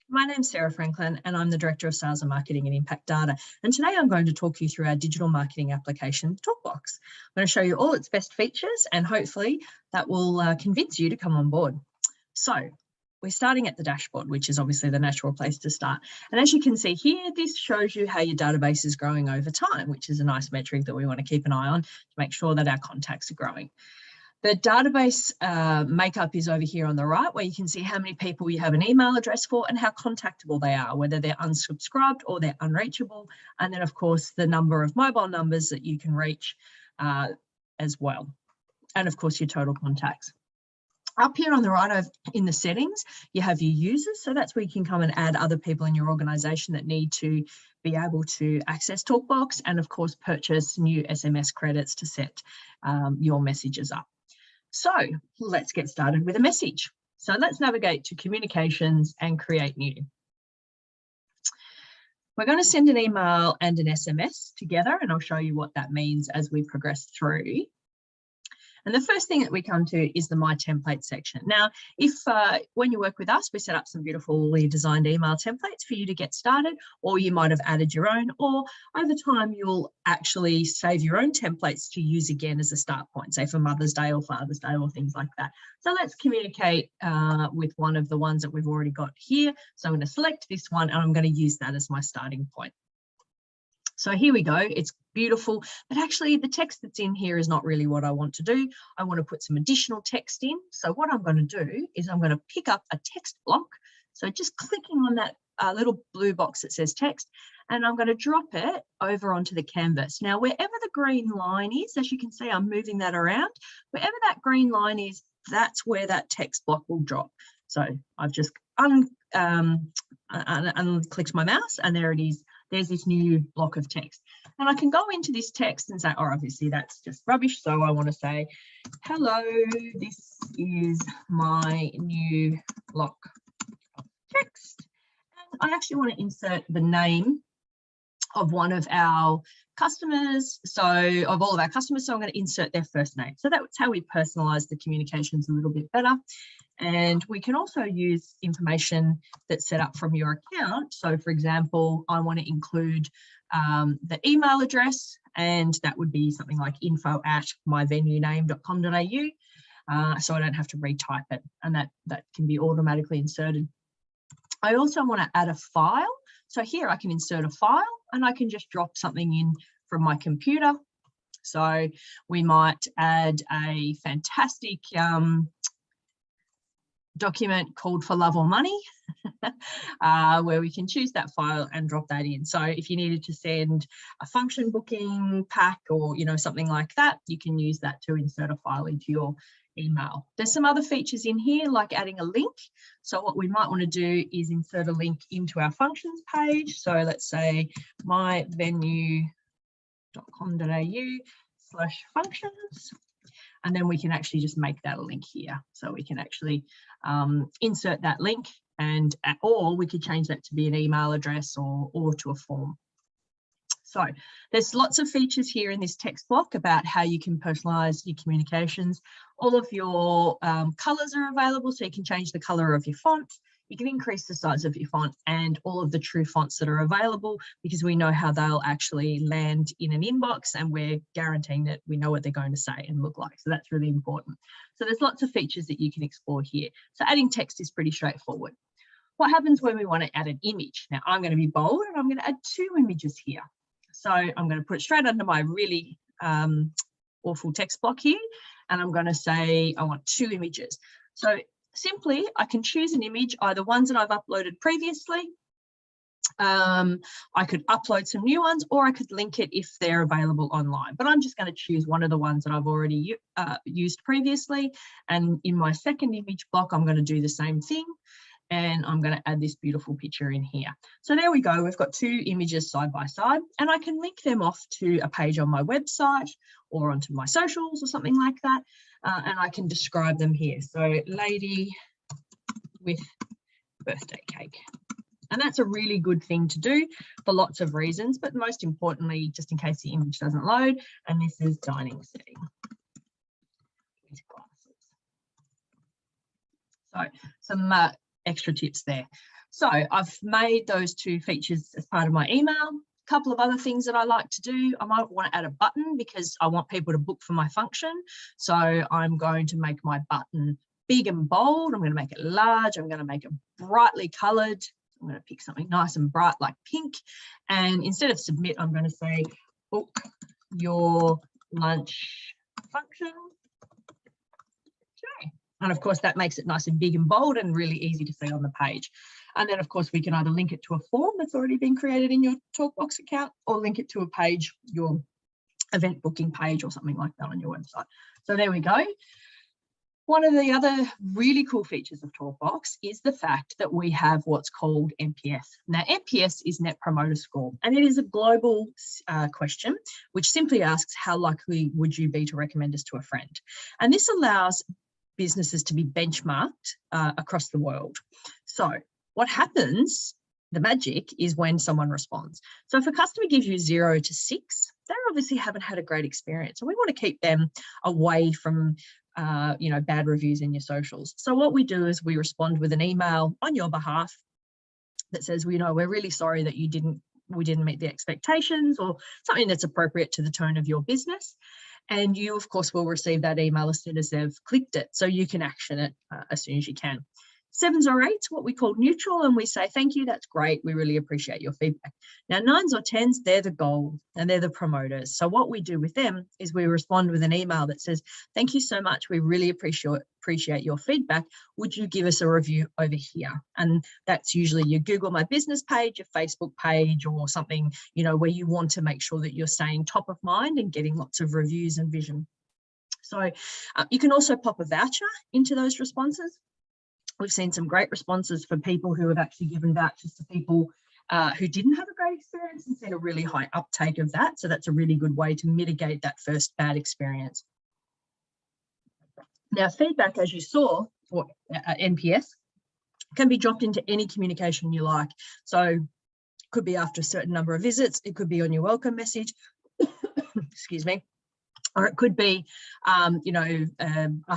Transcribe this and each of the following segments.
My name's Sarah Franklyn and I'm the Director of Sales and Marketing and Impact Data. And today I'm going to talk you through our digital marketing application, TalkBox. I'm going to show you all its best features and hopefully that will convince you to come on board. So we're starting at the dashboard, which is obviously the natural place to start. And as you can see here, this shows you how your database is growing over time, which is a nice metric that we want to keep an eye on to make sure that our contacts are growing. The database makeup is over here on the right, where you can see how many people you have an email address for and how contactable they are, whether they're unsubscribed or they're unreachable. And then, of course, the number of mobile numbers that you can reach as well. And, of course, your total contacts. Up here on the right in the settings, you have your users. So that's where you can come and add other people in your organisation that need to be able to access TalkBox and, of course, purchase new SMS credits to set your messages up. So let's get started with a message. So let's navigate to communications and create new. We're going to send an email and an SMS together, and I'll show you what that means as we progress through. And the first thing that we come to is the My Template section. Now, if when you work with us, we set up some beautifully designed email templates for you to get started, or you might have added your own, or over time, you'll actually save your own templates to use again as a start point, say for Mother's Day or Father's Day or things like that. So let's communicate with one of the ones that we've already got here. So I'm going to select this one and I'm going to use that as my starting point. So here we go, it's beautiful, but actually the text that's in here is not really what I want to do. I want to put some additional text in. So what I'm going to do is I'm going to pick up a text block. So just clicking on that little blue box that says text, and I'm going to drop it over onto the canvas. Now, wherever the green line is, as you can see, I'm moving that around. Wherever that green line is, that's where that text block will drop. So I've just unclicked my mouse and there it is. There's this new block of text. And I can go into this text and say, oh, obviously that's just rubbish. So I want to say, hello, this is my new block of text. And I actually want to insert the name of one of our customers. So of all of our customers, so I'm going to insert their first name. So that's how we personalize the communications a little bit better. And we can also use information that's set up from your account. So for example, I want to include the email address, and that would be something like info@myvenuename.com.au. So I don't have to retype it, and that can be automatically inserted. I also want to add a file. So here I can insert a file and I can just drop something in from my computer. So we might add a fantastic document called For Love or Money, where we can choose that file and drop that in. So if you needed to send a function booking pack or something like that, you can use that to insert a file into your email. There's some other features in here like adding a link. So what we might want to do is insert a link into our functions page. So let's say myvenue.com.au/functions. And then we can actually just make that a link here. So we can actually insert that link, or we could change that to be an email address or to a form. So there's lots of features here in this text block about how you can personalize your communications. All of your colors are available, so you can change the color of your font. You can increase the size of your font and all of the true fonts that are available, because we know how they'll actually land in an inbox and we're guaranteeing that we know what they're going to say and look like. So that's really important. So there's lots of features that you can explore here. So adding text is pretty straightforward. What happens when we want to add an image? Now I'm going to be bold and I'm going to add 2 images here. So I'm going to put it straight under my really awful text block here. And I'm going to say I want 2 images. So simply, I can choose an image, either ones that I've uploaded previously. I could upload some new ones, or I could link it if they're available online. But I'm just going to choose one of the ones that I've already used previously. And in my second image block, I'm going to do the same thing. And I'm going to add this beautiful picture in here. So there we go. We've got 2 images side by side, and I can link them off to a page on my website or onto my socials or something like that. And I can describe them here. So lady with birthday cake. And that's a really good thing to do for lots of reasons, but most importantly, just in case the image doesn't load. And this is dining setting with glasses. So some extra tips there. So I've made those 2 features as part of my email. A couple of other things that I like to do. I might want to add a button because I want people to book for my function. So I'm going to make my button big and bold. I'm going to make it large. I'm going to make it brightly coloured. I'm going to pick something nice and bright like pink. And instead of submit, I'm going to say book your lunch function. Okay. And of course, that makes it nice and big and bold and really easy to see on the page. And then, of course, we can either link it to a form that's already been created in your TalkBox account or link it to a page, your event booking page or something like that on your website. So there we go. One of the other really cool features of TalkBox is the fact that we have what's called NPS. Now, NPS is Net Promoter Score, and it is a global question, which simply asks how likely would you be to recommend us to a friend? And this allows businesses to be benchmarked across the world. So what happens, the magic, is when someone responds. So if a customer gives you 0 to 6, they obviously haven't had a great experience, and we want to keep them away from bad reviews in your socials. So what we do is we respond with an email on your behalf that says, we're really sorry that we didn't meet the expectations, or something that's appropriate to the tone of your business. And you, of course, will receive that email as soon as they've clicked it, so you can action it as soon as you can. 7s or 8s, what we call neutral, and we say, thank you, that's great, we really appreciate your feedback. Now, 9s or 10s, they're the gold and they're the promoters. So what we do with them is we respond with an email that says, thank you so much, we really appreciate your feedback. Would you give us a review over here? And that's usually your Google My Business page, your Facebook page, or something, where you want to make sure that you're staying top of mind and getting lots of reviews and vision. So you can also pop a voucher into those responses. We've seen some great responses for people who have actually given vouchers to people who didn't have a great experience, and seen a really high uptake of that. So that's a really good way to mitigate that first bad experience. Now, feedback, as you saw, or NPS, can be dropped into any communication you like. So it could be after a certain number of visits, it could be on your welcome message, excuse me, or it could be, after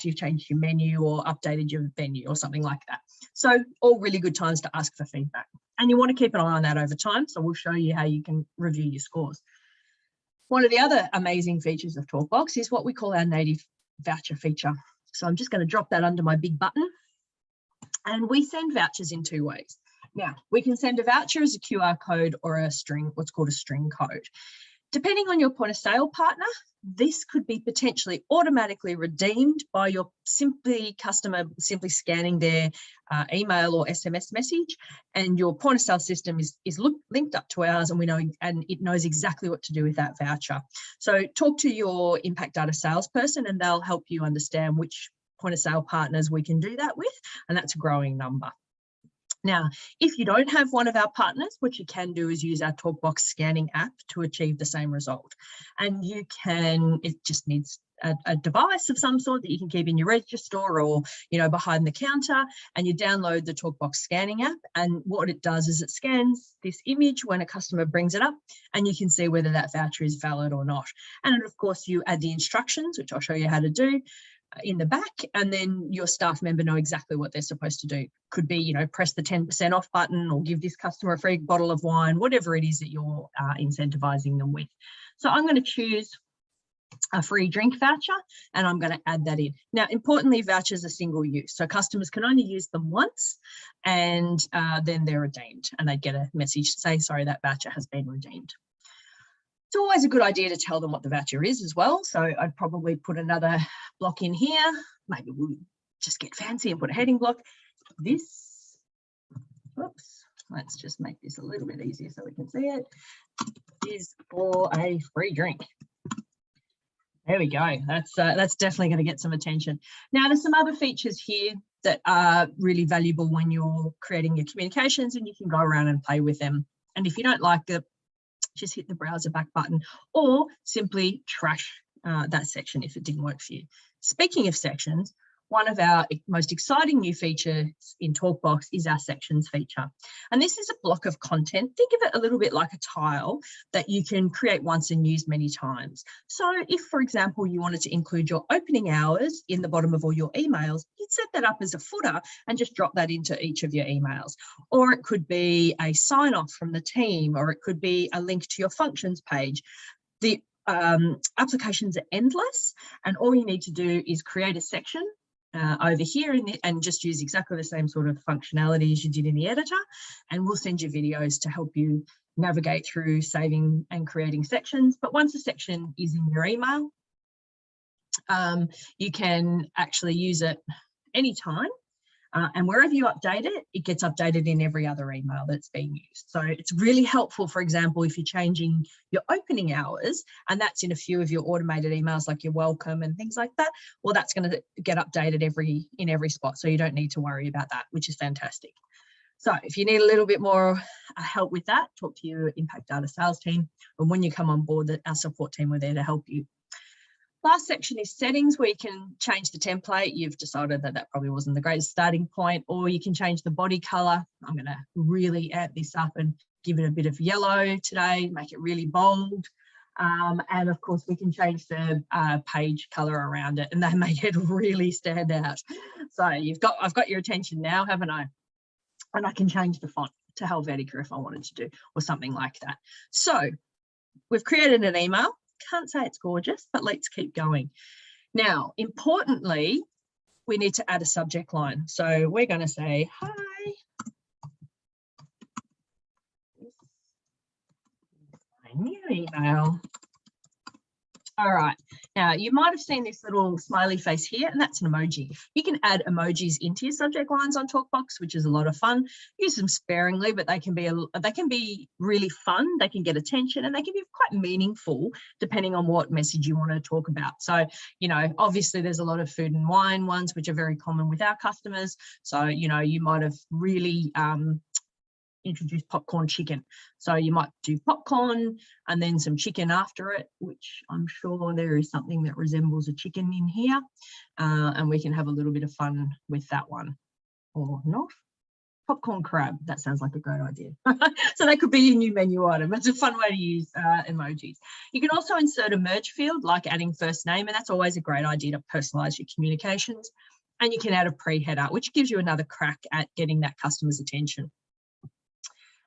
you've changed your menu or updated your venue or something like that. So all really good times to ask for feedback. And you want to keep an eye on that over time. So we'll show you how you can review your scores. One of the other amazing features of TalkBox is what we call our native voucher feature. So I'm just going to drop that under my big button. And we send vouchers in 2 ways. Now, we can send a voucher as a QR code or a string, what's called a string code. Depending on your point of sale partner, this could be potentially automatically redeemed by your customer simply scanning their email or SMS message, and your point of sale system is linked up to ours, and it knows exactly what to do with that voucher. So talk to your impact data salesperson and they'll help you understand which point of sale partners we can do that with, and that's a growing number. Now, if you don't have one of our partners, what you can do is use our TalkBox scanning app to achieve the same result. And it just needs a device of some sort that you can keep in your register or, behind the counter, and you download the TalkBox scanning app. And what it does is it scans this image when a customer brings it up, and you can see whether that voucher is valid or not. And of course, you add the instructions, which I'll show you how to do, in the back, and then your staff member know exactly what they're supposed to do. Could be, press the 10% off button, or give this customer a free bottle of wine, whatever it is that you're incentivizing them with. So I'm going to choose a free drink voucher, and I'm going to add that in. Now, importantly, vouchers are single use, so customers can only use them once, and then they're redeemed, and they get a message to say, sorry, that voucher has been redeemed. It's always a good idea to tell them what the voucher is as well. So I'd probably put another block in here. Maybe we'll just get fancy and put a heading block. This, whoops, let's just make this a little bit easier so we can see it, is for a free drink. There we go. That's definitely going to get some attention. Now, there's some other features here that are really valuable when you're creating your communications, and you can go around and play with them. And if you don't like it, just hit the browser back button, or simply trash that section if it didn't work for you. Speaking of sections, one of our most exciting new features in TalkBox is our sections feature. And this is a block of content. Think of it a little bit like a tile that you can create once and use many times. So if, for example, you wanted to include your opening hours in the bottom of all your emails, you'd set that up as a footer and just drop that into each of your emails. Or it could be a sign off from the team, or it could be a link to your functions page. The applications are endless, and all you need to do is create a section over here and just use exactly the same sort of functionality as you did in the editor, and we'll send you videos to help you navigate through saving and creating sections. But once a section is in your email, you can actually use it anytime. And wherever you update it, it gets updated in every other email that's being used. So it's really helpful, for example, if you're changing your opening hours, and that's in a few of your automated emails like your welcome and things like that, well, that's going to get updated in every spot. So you don't need to worry about that, which is fantastic. So if you need a little bit more help with that, talk to your Impact Data sales team. And when you come on board, our support team are there to help you. Last section is settings, where you can change the template. You've decided that probably wasn't the greatest starting point, or you can change the body color. I'm going to really amp this up and give it a bit of yellow today, make it really bold. And of course, we can change the page color around it, and they make it really stand out. So I've got your attention now, haven't I? And I can change the font to Helvetica if I wanted to do, or something like that. So we've created an email. Can't say it's gorgeous, but let's keep going. Now, importantly, we need to add a subject line. So we're going to say, hi, this is my new email. All right. Now, you might have seen this little smiley face here, and that's an emoji. You can add emojis into your subject lines on TalkBox, which is a lot of fun. Use them sparingly, but they can be really fun. They can get attention, and they can be quite meaningful depending on what message you want to talk about. So, you know, obviously there's a lot of food and wine ones, which are very common with our customers. So, you know, you might have really introduce popcorn chicken. So you might do popcorn and then some chicken after it, which I'm sure there is something that resembles a chicken in here. And we can have a little bit of fun with that one, or not. Popcorn crab, that sounds like a great idea. So that could be a new menu item. It's a fun way to use emojis. You can also insert a merge field, like adding first name, and that's always a great idea to personalize your communications. And you can add a pre-header, which gives you another crack at getting that customer's attention.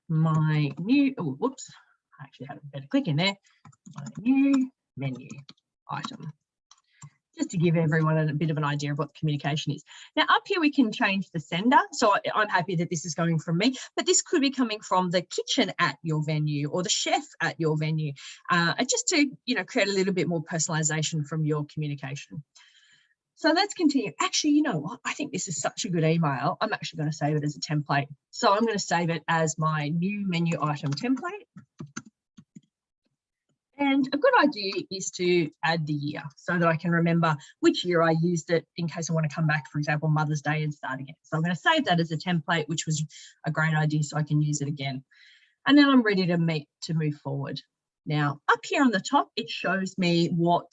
My new, oh, whoops, I actually had a better click in there. My new menu item, just to give everyone a bit of an idea of what the communication is. Now up here we can change the sender. So I'm happy that this is going from me, but this could be coming from the kitchen at your venue or the chef at your venue, just to, you know, create a little bit more personalization from your communication. So let's continue. Actually, you know what? I think this is such a good email. I'm actually going to save it as a template. So I'm going to save it as my new menu item template. And a good idea is to add the year so that I can remember which year I used it in case I want to come back, for example, Mother's Day and start again. So I'm going to save that as a template, which was a great idea, so I can use it again. And then I'm ready to move forward. Now, up here on the top, it shows me what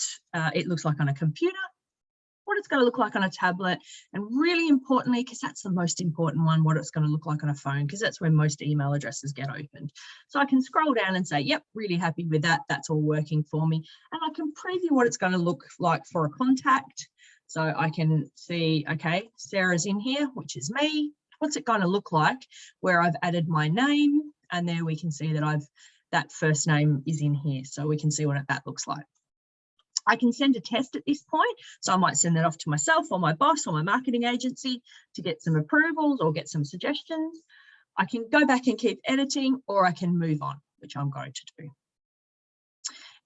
it looks like on a computer, what it's going to look like on a tablet, and really importantly, because that's the most important one, what it's going to look like on a phone, because that's where most email addresses get opened. So I can scroll down and say, yep, really happy with that. That's all working for me. And I can preview what it's going to look like for a contact. So I can see, okay, Sarah's in here, which is me. What's it going to look like where I've added my name? And there we can see that that first name is in here. So we can see what that looks like. I can send a test at this point. So I might send that off to myself or my boss or my marketing agency to get some approvals or get some suggestions. I can go back and keep editing, or I can move on, which I'm going to do.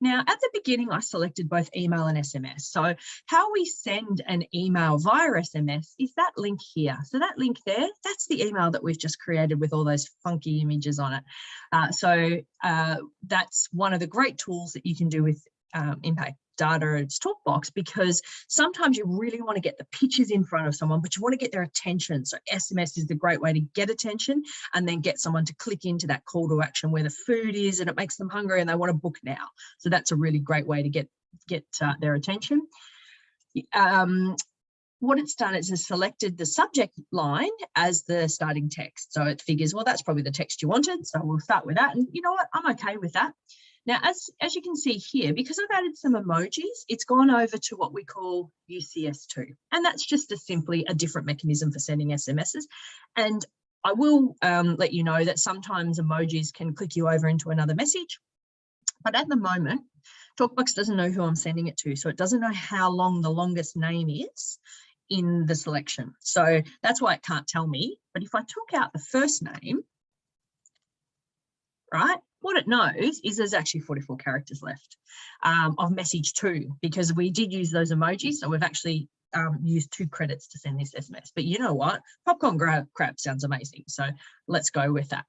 Now, at the beginning, I selected both email and SMS. So how we send an email via SMS is that link here. So that link there, that's the email that we've just created with all those funky images on it. That's one of the great tools that you can do with Impact Data and TalkBox, because sometimes you really want to get the pictures in front of someone, but you want to get their attention. So SMS is the great way to get attention and then get someone to click into that call to action where the food is and it makes them hungry and they want to book now. So that's a really great way to get their attention. what it's done is it's selected the subject line as the starting text. So it figures, well, that's probably the text you wanted. So we'll start with that. And you know what? I'm okay with that. Now, as you can see here, because I've added some emojis, it's gone over to what we call UCS2. And that's just simply a different mechanism for sending SMSs. And I will let you know that sometimes emojis can click you over into another message. But at the moment, TalkBox doesn't know who I'm sending it to. So it doesn't know how long the longest name is in the selection. So that's why it can't tell me. But if I took out the first name, right, what it knows is there's actually 44 characters left of message 2, because we did use those emojis. So we've actually used 2 credits to send this SMS. But you know what? Popcorn crab sounds amazing. So let's go with that.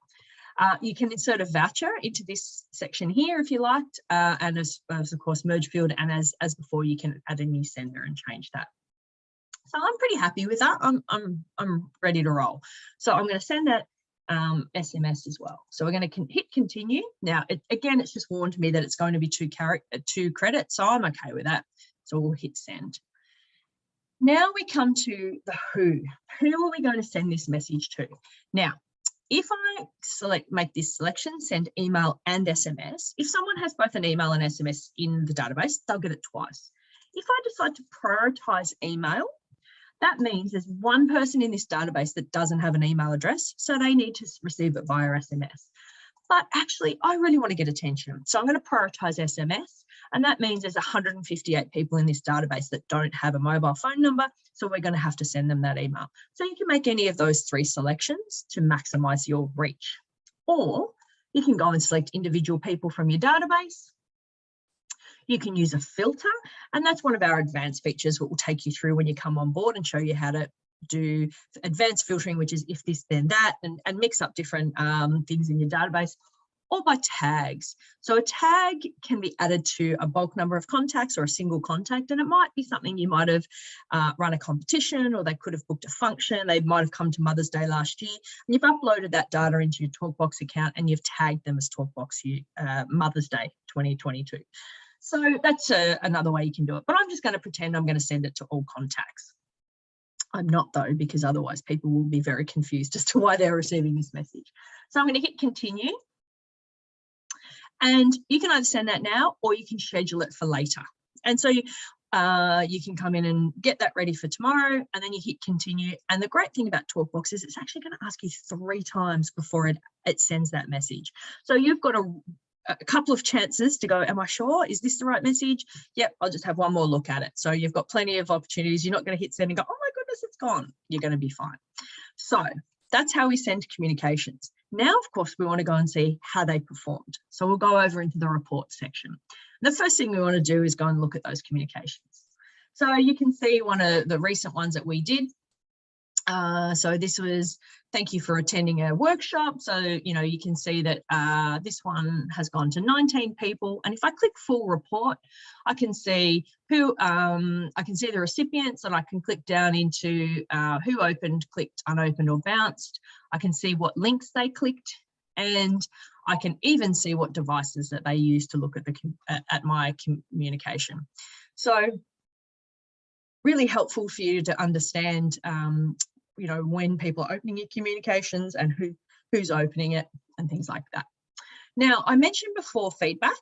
You can insert a voucher into this section here if you liked, and as of course merge field, and as before, you can add a new sender and change that. So I'm pretty happy with that. I'm ready to roll. So I'm going to send that SMS as well. So we're going to hit continue. Now, again, it's just warned me that it's going to be 2 credits, so I'm okay with that. So we'll hit send. Now we come to the who. Who are we going to send this message to? Now, if I make this selection, send email and SMS, if someone has both an email and SMS in the database, they'll get it twice. If I decide to prioritize email, that means there's one person in this database that doesn't have an email address, so they need to receive it via SMS. But actually, I really want to get attention. So I'm going to prioritize SMS, and that means there's 158 people in this database that don't have a mobile phone number, so we're going to have to send them that email. So you can make any of those 3 selections to maximize your reach. Or you can go and select individual people from your database. You can use a filter, and that's one of our advanced features that will take you through when you come on board and show you how to do advanced filtering, which is if this, then that, and mix up different things in your database, or by tags. So a tag can be added to a bulk number of contacts or a single contact, and it might be something you might have run a competition, or they could have booked a function. They might have come to Mother's Day last year, and you've uploaded that data into your TalkBox account and you've tagged them as TalkBox Mother's Day 2022. So that's another way you can do it. But I'm just going to pretend I'm going to send it to all contacts. I'm not, though, because otherwise people will be very confused as to why they're receiving this message. So I'm going to hit continue. And you can either send that now or you can schedule it for later. And so you can come in and get that ready for tomorrow, and then you hit continue. And the great thing about TalkBox is it's actually going to ask you 3 times before it sends that message. So you've got a couple of chances to go, am I sure? Is this the right message? Yep, I'll just have one more look at it. So you've got plenty of opportunities. You're not going to hit send and go, oh my goodness, it's gone. You're going to be fine. So that's how we send communications. Now, of course, we want to go and see how they performed. So we'll go over into the report section. The first thing we want to do is go and look at those communications. So you can see one of the recent ones that we did. So this was, thank you for attending a workshop. So, you know, you can see that this one has gone to 19 people. And if I click full report, I can see who, I can see the recipients, and I can click down into who opened, clicked, unopened, or bounced. I can see what links they clicked, and I can even see what devices that they used to look at my communication. So really helpful for you to understand you know, when people are opening your communications and who's opening it and things like that. Now, I mentioned before feedback.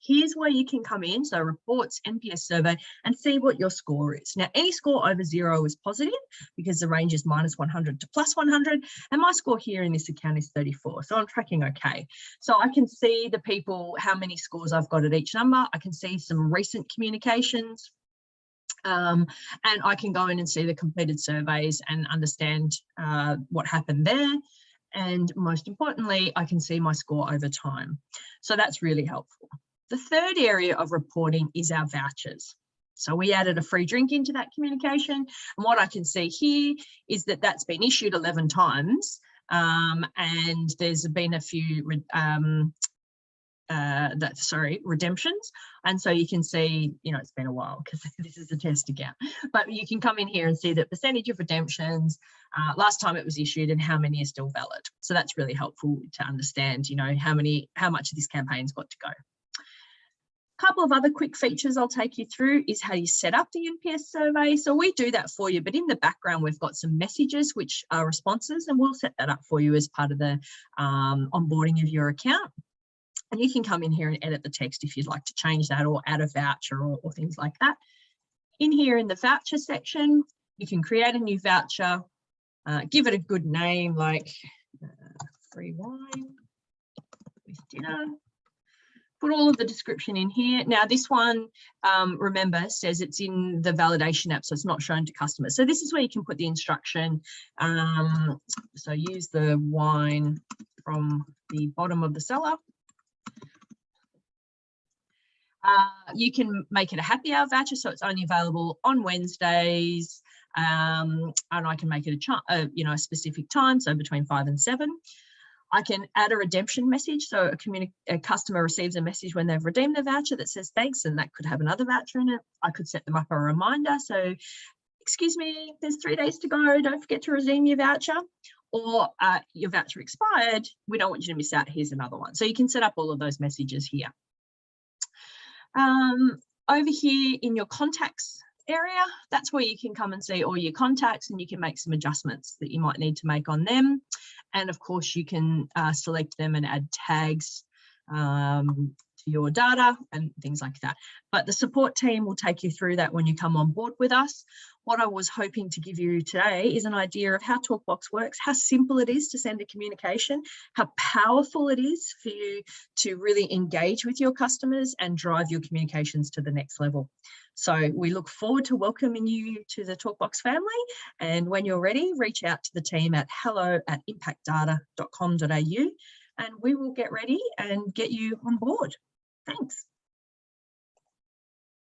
Here's where you can come in, so reports, NPS survey, and see what your score is. Now, any score over 0 is positive because the range is -100 to +100, and my score here in this account is 34, so I'm tracking okay. So I can see the people, how many scores I've got at each number. I can see some recent communications. And I can go in and see the completed surveys and understand what happened there. And most importantly, I can see my score over time. So that's really helpful. The third area of reporting is our vouchers. So we added a free drink into that communication. And what I can see here is that that's been issued 11 times. And there's been a few redemptions, and so you can see, you know, it's been a while because this is a test account, but you can come in here and see the percentage of redemptions, last time it was issued, and how many are still valid. So that's really helpful to understand, you know, how much of this campaign's got to go. couple of other quick features I'll take you through is how you set up the NPS survey. So we do that for you, but in the background, we've got some messages which are responses, and we'll set that up for you as part of the onboarding of your account. And you can come in here and edit the text if you'd like to change that or add a voucher or things like that. In here in the voucher section, you can create a new voucher, give it a good name like free wine with dinner. Put all of the description in here. Now this one, remember, says it's in the validation app, so it's not shown to customers. So this is where you can put the instruction. So use the wine from the bottom of the cellar. You can make it a happy hour voucher, so it's only available on Wednesdays, and I can make it a specific time, so between 5 and 7. I can add a redemption message, so a customer receives a message when they've redeemed the voucher that says thanks, and that could have another voucher in it. I could set them up a reminder, so excuse me, there's 3 days to go, don't forget to redeem your voucher, or your voucher expired, we don't want you to miss out, here's another one. So you can set up all of those messages here. Over here in your contacts area, that's where you can come and see all your contacts, and you can make some adjustments that you might need to make on them. And of course, you can select them and add tags to your data and things like that. But the support team will take you through that when you come on board with us. What I was hoping to give you today is an idea of how TalkBox works, how simple it is to send a communication, how powerful it is for you to really engage with your customers and drive your communications to the next level. So we look forward to welcoming you to the TalkBox family. And when you're ready, reach out to the team at hello@impactdata.com.au, and we will get ready and get you on board. Thanks.